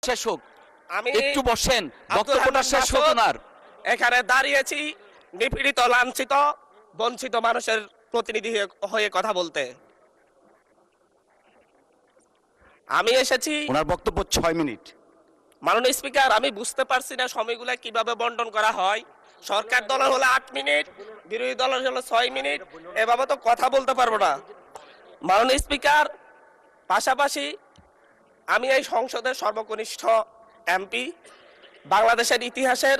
শেষ হোক, আমি একটু বসেন, আব্দুল বক্তব্যটা হান্নান শেষ হোক মাসুদ ওনার। এখানে দাঁড়িয়েছি নিপীড়িত, লাঞ্ছিত, বঞ্চিত মানুষের প্রতিনিধি হয়ে কথা বলতে। আমি এসেছি। ওনার বক্তব্য 6 মিনিট। মাননীয় স্পিকার, আমি বুঝতে পারছি না সময়গুলো কিভাবে বন্টন করা হয়। সরকার দলের হলো 8 মিনিট, বিরোধী দলের হলো 6 মিনিট, এভাবে তো কথা বলতে পারবো না। মাননীয় স্পিকার, পাশাপাশি আমি এই সংসদের সর্বকনিষ্ঠ এমপি, বাংলাদেশের ইতিহাসের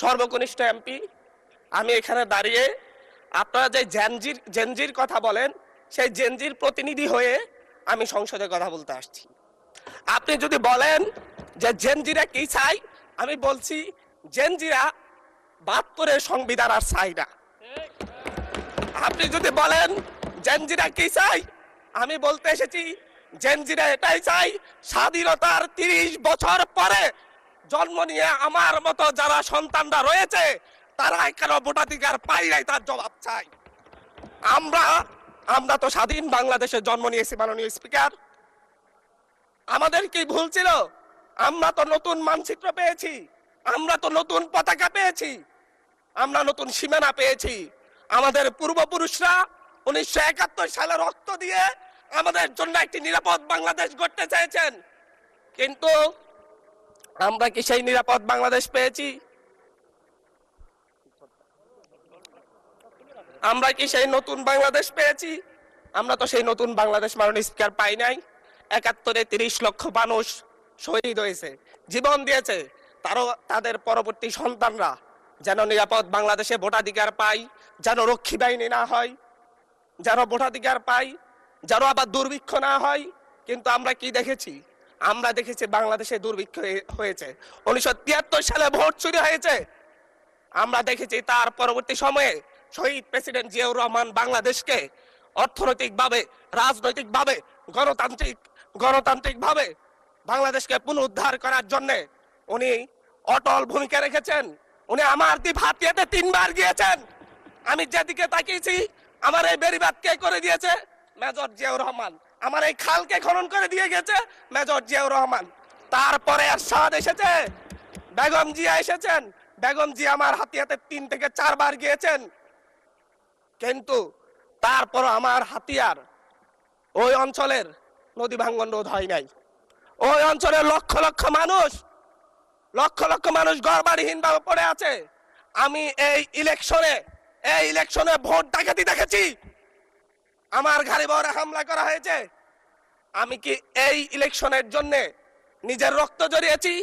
সর্বকনিষ্ঠ এমপি। আমি এখানে দাঁড়িয়ে আপনারা যে জেনজির কথা বলেন, সেই জেনজির প্রতিনিধি হয়ে আমি সংসদে কথা বলতে আসছি। আপনি যদি বলেন যে জেনজিরা কি চাই, আমি বলছি জেনজিরা 72-এর সংবিধান আর চাই না। আপনি যদি বলেন জেনজিরা কি চাই, আমি বলতে এসেছি জেনজিরা এটাই চাই, স্বাধীনতার 30 বছর পরে জন্ম নিয়ে আমার মতো যারা সন্তানরা রয়েছে তারা কেন ভোটাধিকার পাই নাই তার জবাব চাই। আমরা তো স্বাধীন বাংলাদেশে জন্ম নিয়েছি। মাননীয় স্পিকার, আমাদের কি ভুল ছিল? আমরা তো নতুন মানচিত্র পেয়েছি, আমরা তো নতুন পতাকা পেয়েছি, আমরা নতুন সীমানা পেয়েছি। আমাদের পূর্বপুরুষরা 1971 সালে রক্ত দিয়ে আমাদের জন্য একটি নিরাপদ বাংলাদেশ গড়তে চেয়েছেন, কিন্তু আমরা কি সেই নিরাপদ বাংলাদেশ পেয়েছি? আমরা কি সেই নতুন বাংলাদেশ পেয়েছি? আমরা তো সেই নতুন বাংলাদেশ মাননীয় স্পিকার পাই নাই। 71-এ 30 লক্ষ মানুষ শহীদ হয়েছে, জীবন দিয়েছে, তাদের পরবর্তী সন্তানরা যেন নিরাপদ বাংলাদেশে ভোটাধিকার পায়, যেন রক্ষী বাহিনী না হয়, যেন ভোটাধিকার পায়, যেন আবার দুর্ভিক্ষ না হয়। কিন্তু আমরা কি দেখেছি? আমরা দেখেছি বাংলাদেশে দুর্ভিক্ষ হয়েছে। 1973 সালে ভোট চুরি হয়েছে। আমরা দেখেছি তার পরবর্তী সময়ে শহীদ প্রেসিডেন্ট জিয়াউর রহমান বাংলাদেশকে অর্থনৈতিকভাবে, রাজনৈতিকভাবে, গণতান্ত্রিকভাবে বাংলাদেশকে পুনরুদ্ধার করার জন্য উনি অটল ভূমিকা রেখেছেন। উনি আমার দ্বীপ হাতিয়াতে 3 বার গিয়েছেন। আমি যেদিকে তাকিয়েছি, আমার এই বেড়িবাঁধ কে করে দিয়েছে? মেজর জিয়াউর রহমান। আমার এই খালকে খনন করে দিয়ে গেছে মেজর জিয়াউর রহমান। তারপরে এরশাদ এসেছে, বেগম জিয়া এসেছেন। বেগম জিয়া আমার হাতিয়াতে 3 থেকে 4 বার গিয়েছেন, কিন্তু তারপর আমার হাতিয়ার ওই অঞ্চলের নদী ভাঙ্গন রোধ হয় নাই। ওই অঞ্চলের লক্ষ লক্ষ মানুষ ঘরবাড়িহীন ভাবে পড়ে আছে। আমি এই ইলেকশনে ভোট ডাকাতি দেখেছি। আমার গাড়ি বহরে হামলা করা হয়েছে। আমি কি এই ইলেকশনের জন্য নিজের রক্ত জড়িয়েছি?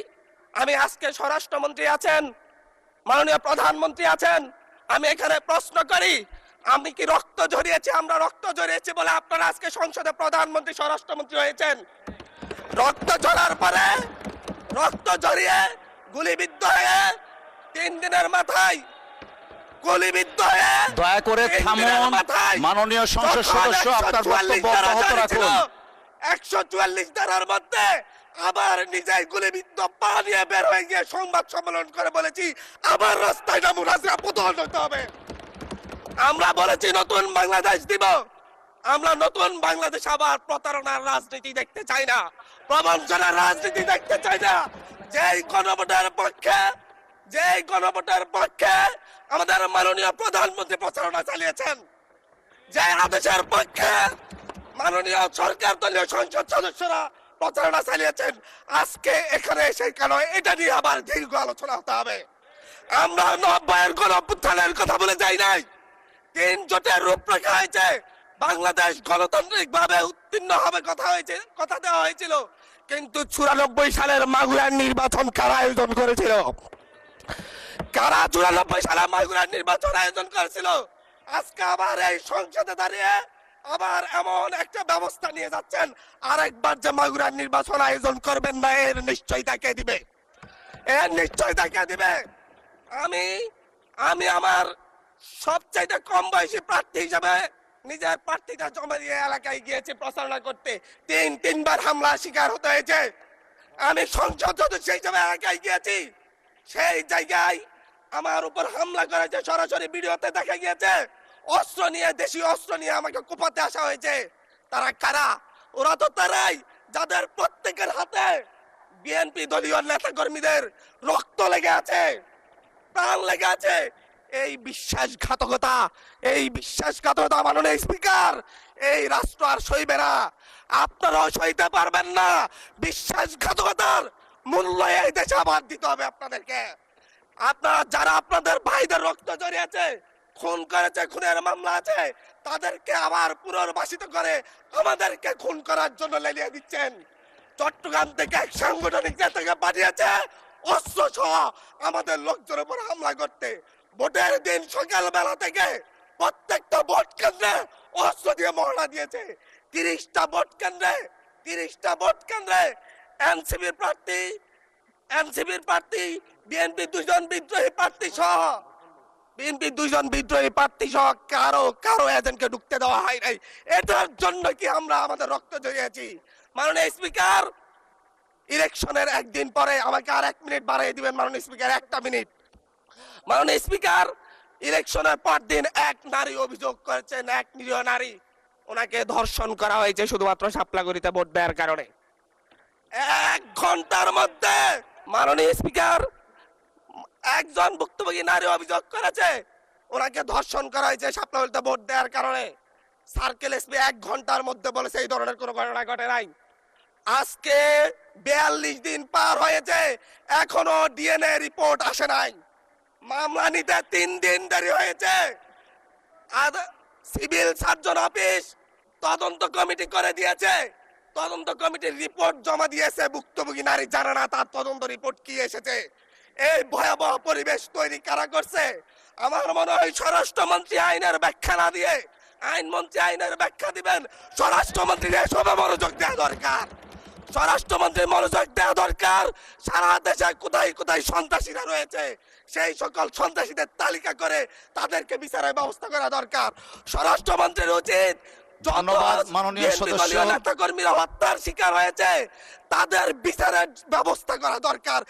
আমি আজকে স্বরাষ্ট্রমন্ত্রী আছেন, মাননীয় প্রধানমন্ত্রী আছেন, আমি এখানে প্রশ্ন করি, আমি কি রক্ত ঝরিয়েছি? আমরা রক্ত ঝরিয়েছি বলে আপনারা আজকে সংসদে প্রধানমন্ত্রী, স্বরাষ্ট্রমন্ত্রী হয়েছেন। রক্ত ঝরার পরে, রক্ত ঝরিয়ে গুলিবিদ্ধ হয়ে 3 দিনের মাথায়, গুলিবিদ্ধ হয়ে দয়া করে থামুন। মাননীয় সংসদ সদস্য, আপনার বক্তব্য অব্যাহত রাখুন। 144 ধারার মধ্যে আবার নিজেই গুলিবিদ্ধ পা নিয়ে বের হয়ে গিয়ে সংবাদ সম্মেলন করে বলেছি আবার রাস্তায় নামুন, হাসিনা পতন হতে হবে। আমরা বলেছি নতুন বাংলাদেশ দিব। আমরা নতুন বাংলাদেশ আবার প্রতারণার রাজনীতি দেখতে চাই না, প্রবঞ্চনার রাজনীতি দেখতে চাই না। যেই গণভোটের পক্ষে আমাদের মাননীয় প্রধানমন্ত্রী প্রচারণা চালিয়েছেন, যে আদেশের পক্ষে মাননীয় সরকার দলীয় সংসদ সদস্যরা প্রচারণা চালিয়েছেন, আজকে এখানে সেই কেন এটা নিয়ে আবার দীর্ঘ আলোচনা হতে হবে। আমরা 90-এর গণঅভ্যুত্থানের কথা বলে যাই নাই। 3 জোটের রূপরেখা হয়েছে, বাংলাদেশ গণতান্ত্রিক ভাবে উত্তীর্ণ হবে কথা দেওয়া হয়েছিল, কিন্তু 94 সালের মাগুরার নির্বাচন কারা আয়োজন করেছিল? কারা 94 সালে মাগুরার নির্বাচন আয়োজন করেছিল? আজকে আবার এই সংসদে দাঁড়িয়ে আবার এমন একটা ব্যবস্থা নিয়ে যাচ্ছেন, আরেকবার যে মাগুরার নির্বাচন আয়োজন করবেন না, এর নিশ্চয়তা কে দিবে? এর নিশ্চয়তা কে দিবে? আমি আমার সবচাইতে কম বয়সী প্রার্থী হিসেবে নিজের প্রার্থীটা জমা দিয়ে এলাকায় গিয়েছি প্রচারণা করতে। 3বার হামলা শিকার হতে হয়েছে। আমি সংসদ সদস্য হিসেবে এলাকায় গিয়েছি, সেই জায়গায় আমার উপর হামলা করেছে, সরাসরি ভিডিওতে দেখা গিয়েছে। অস্ত্র নিয়ে, দেশীয় অস্ত্র নিয়ে আমাকে কোপাতে আসা হয়েছে। তারা কারা? ওরা তো তারাই যাদের প্রত্যেকের হাতে বিএনপি দলীয় নেতা কর্মীদের রক্ত লেগে আছে, প্রাণ লেগে আছে। এই বিশ্বাসঘাতকতা মাননীয় স্পিকার, এই রাষ্ট্র আর সইবে না, আপনারাও সইতে পারবেন না। বিশ্বাসঘাতকতার মূল্য এই দেশে আবার দিতে হবে আপনাদেরকে। আপনারা যারা আপনাদের ভাইদের রক্ত জড়িয়েছে, খুন করেছে, খুনের মামলা আছে, তাদেরকে আবার পুনর্বাসিত করে আমাদেরকে খুন করার জন্য লেলিয়ে দিচ্ছেন। চট্টগ্রাম থেকে এক সাংগঠনিক নেতাকে পাঠিয়েছে অস্ত্র সহ আমাদের লোকজনের উপর হামলা করতে। ভোটের দিন সকালবেলা থেকে প্রত্যেকটা ভোট কেন্দ্রে অস্ত্র দিয়ে মহড়া দিয়েছে। 30টা ভোট কেন্দ্রে এনসিপির প্রার্থী, বিএনপি দুজন বিদ্রোহী প্রার্থী সহ কারো এজেন্টকে ঢুকতে দেওয়া হয় নাই। এটার জন্য কি আমরা আমাদের রক্ত জড়িয়েছি? মাননীয় স্পিকার, ইলেকশনের একদিন পরে আমাকে আর 1 মিনিট বাড়িয়ে দিবেন মাননীয় স্পিকার, 1টা মিনিট। মাননীয় স্পিকার, ইলেকশনের পর দিন এক নারী অভিযোগ করেছেন, এক নিরীহ নারী, ওনাকে ধর্ষণ করা হয়েছে শুধুমাত্র শাপলাগড়িতে ভোট দেওয়ার কারণে। 1 ঘন্টার মধ্যে মাননীয় স্পিকার, একজন ভুক্তভোগী নারী অভিযোগ করেছে ওনাকে ধর্ষণ করা হয়েছে শাপলাগড়িতে ভোট দেওয়ার কারণে। সার্কেল এসপি 1 ঘন্টার মধ্যে বলেছে এই ধরনের কোনো ঘটনা ঘটে নাই। আজকে 42 দিন পার হয়েছে, এখনো ডিএনএ রিপোর্ট আসে নাই। মামলা নিতে 3 দিন দেরি হয়েছে। সিভিল সার্জন অফিস তদন্ত কমিটি করে দিয়েছে, তদন্ত কমিটির রিপোর্ট জমা দিয়েছে। ভুক্তভোগী নারী জানে না তার তদন্ত রিপোর্ট কি এসেছে। এই ভয়াবহ পরিবেশ তৈরি কারা করছে? আমার মনে হয় স্বরাষ্ট্রমন্ত্রী আইনের ব্যাখ্যা না দিয়ে, আইনমন্ত্রী আইনের ব্যাখ্যা দিবেন, স্বরাষ্ট্রমন্ত্রী এসবে মনোযোগ দেওয়া দরকার। স্বরাষ্ট্রমন্ত্রীর মনোযোগ দেওয়া দরকার। সারা দেশে কোথায় কোথায় সন্ত্রাসীরা রয়েছে সেই সকল সন্ত্রাসীদের তালিকা করে তাদেরকে বিচারের ব্যবস্থা করা দরকার। স্বরাষ্ট্রমন্ত্রীর উচিত ধন্যবাদ মাননীয় সদস্য। নেতা কর্মীরা হত্যার শিকার হয়েছে তাদের বিচারের ব্যবস্থা করা দরকার।